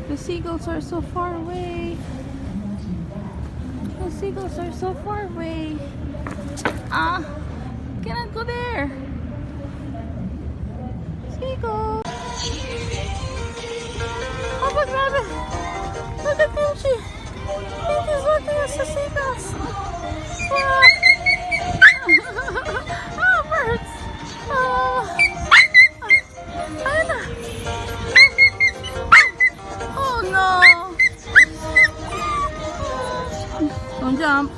The seagulls are so far away. The seagulls are so far away. Ah, cannot go there. Seagulls. Oh, but rabbit. Look at Kimchi. Kimchi's looking at the seagulls. Ah. Oh, birds. Oh. Anna. Oh no. Don't jump.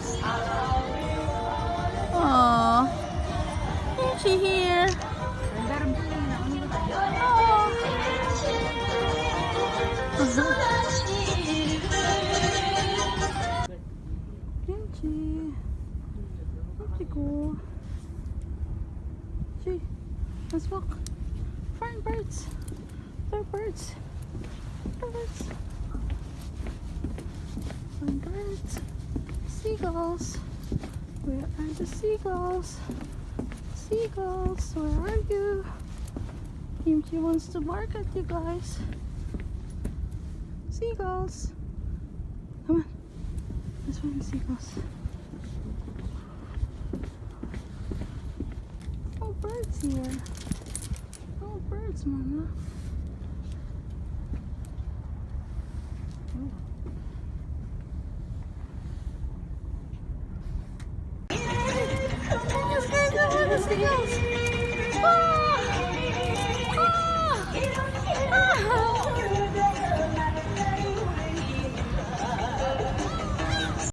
Oh. Kimchi here. Kimchi. Kimchi cool. Gee, let's walk. Find birds. There are birds. There are birds. Find birds. Seagulls. Where are the seagulls? Seagulls, where are you? Kimchi wants to bark at you guys. Seagulls. Come on. Let's find the seagulls. Oh, birds here. Oh, birds, Mama. Oh. Yes, guys, look at the seagulls. Ah! Ah! Ah!